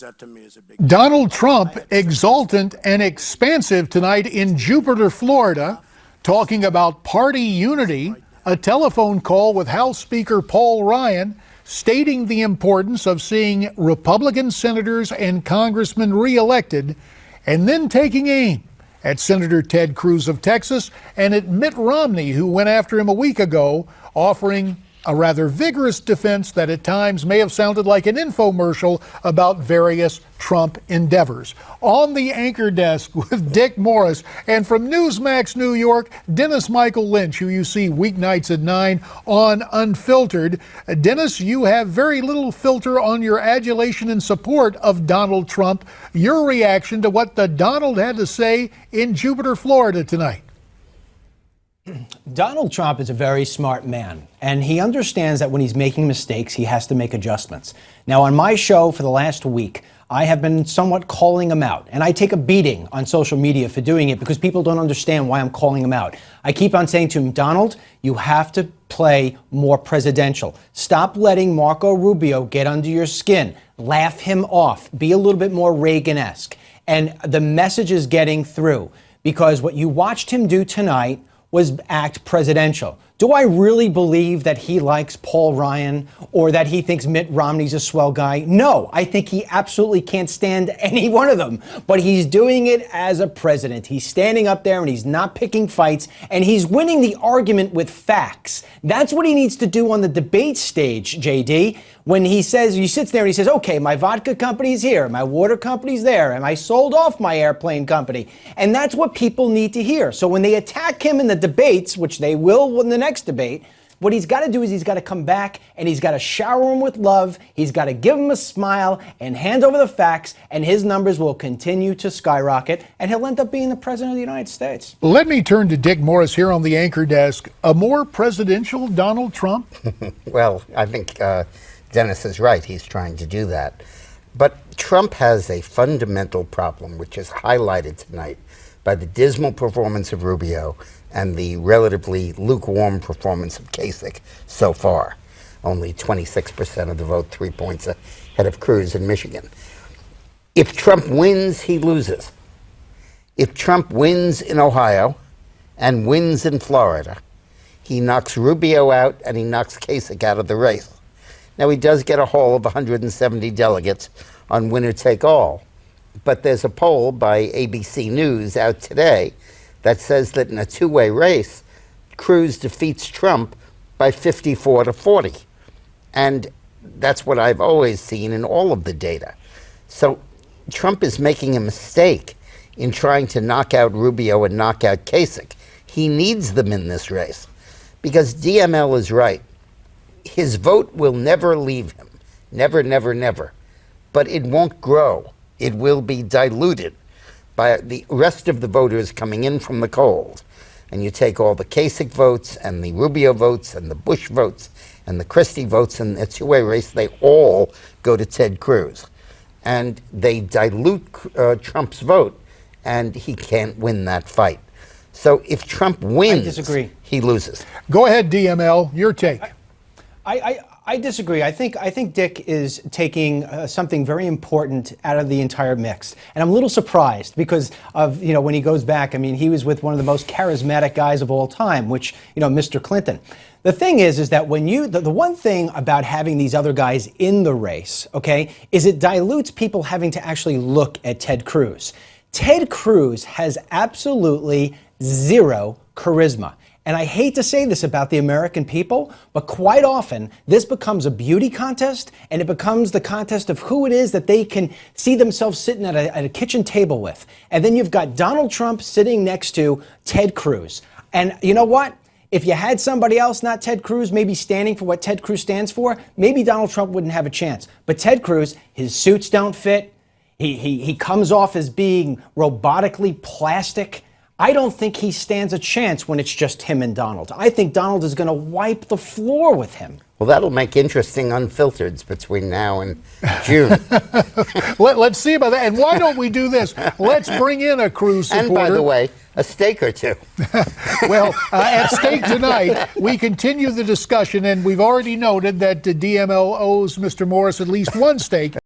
That to me is a big Donald Trump, exultant and expansive tonight in Jupiter, Florida, talking about party unity, a telephone call with House Speaker Paul Ryan, stating the importance of seeing Republican senators and congressmen reelected, and then taking aim at Senator Ted Cruz of Texas and at Mitt Romney, who went after him a week ago, offering a rather vigorous defense that at times may have sounded like an infomercial about various Trump endeavors. On the anchor desk with Dick Morris, and from Newsmax New York, Dennis Michael Lynch, who you see weeknights at 9 on Unfiltered. Dennis, you have very little filter on your adulation and support of Donald Trump. Your reaction to what the Donald had to say in Jupiter, Florida tonight? Donald Trump is a very smart man, and he understands that when he's making mistakes, he has to make adjustments. Now, on my show for the last week, I have been somewhat calling him out, and I take a beating on social media for doing it because people don't understand why I'm calling him out. I keep on saying to him, Donald, you have to play more presidential. Stop letting Marco Rubio get under your skin. Laugh him off. Be a little bit more Reagan-esque. And the message is getting through because what you watched him do tonight was act presidential. Do I really believe that he likes Paul Ryan or that he thinks Mitt Romney's a swell guy? No, I think he absolutely can't stand any one of them. But he's doing it as a president. He's standing up there and he's not picking fights and he's winning the argument with facts. That's what he needs to do on the debate stage, JD. When he sits there and he says, okay, my vodka company's here, my water company's there, and I sold off my airplane company. And that's what people need to hear. So when they attack him in the debates, which they will in the next debate, what he's got to do is he's got to come back and he's got to shower him with love. He's got to give him a smile and hand over the facts, and his numbers will continue to skyrocket, and he'll end up being the president of the United States. Let me turn to Dick Morris here on the anchor desk. A more presidential Donald Trump? Well, I think Dennis is right. He's trying to do that. But Trump has a fundamental problem, which is highlighted tonight by the dismal performance of Rubio and the relatively lukewarm performance of Kasich so far. Only 26% of the vote, 3 points ahead of Cruz in Michigan. If Trump wins, he loses. If Trump wins in Ohio and wins in Florida, he knocks Rubio out and he knocks Kasich out of the race. Now, he does get a haul of 170 delegates on winner take all. But there's a poll by ABC News out today that says that in a two-way race, Cruz defeats Trump by 54 to 40. And that's what I've always seen in all of the data. So Trump is making a mistake in trying to knock out Rubio and knock out Kasich. He needs them in this race because DML is right. His vote will never leave him. Never, never, never. But it won't grow. It will be diluted by the rest of the voters coming in from the cold. And you take all the Kasich votes and the Rubio votes and the Bush votes and the Christie votes in a two-way race, they all go to Ted Cruz. And they dilute Trump's vote, and he can't win that fight. So if Trump wins, I disagree. He loses. Go ahead, DML, your take. I disagree. I think Dick is taking something very important out of the entire mix. And I'm a little surprised because of, when he goes back, I mean, he was with one of the most charismatic guys of all time, which, Mr. Clinton. The thing is that when the one thing about having these other guys in the race, okay, is it dilutes people having to actually look at Ted Cruz. Ted Cruz has absolutely zero charisma. And I hate to say this about the American people, but quite often this becomes a beauty contest, and it becomes the contest of who it is that they can see themselves sitting at a kitchen table with. And then you've got Donald Trump sitting next to Ted Cruz. And you know what? If you had somebody else, not Ted Cruz, maybe standing for what Ted Cruz stands for, maybe Donald Trump wouldn't have a chance. But Ted Cruz, his suits don't fit. He comes off as being robotically plastic. I don't think he stands a chance when it's just him and Donald. I think Donald is going to wipe the floor with him. Well, that'll make interesting unfiltereds between now and June. Let's see about that. And why don't we do this? Let's bring in a Cruz supporter. And by the way, a steak or two. Well, at stake tonight, we continue the discussion, and we've already noted that DML owes Mr. Morris at least one steak.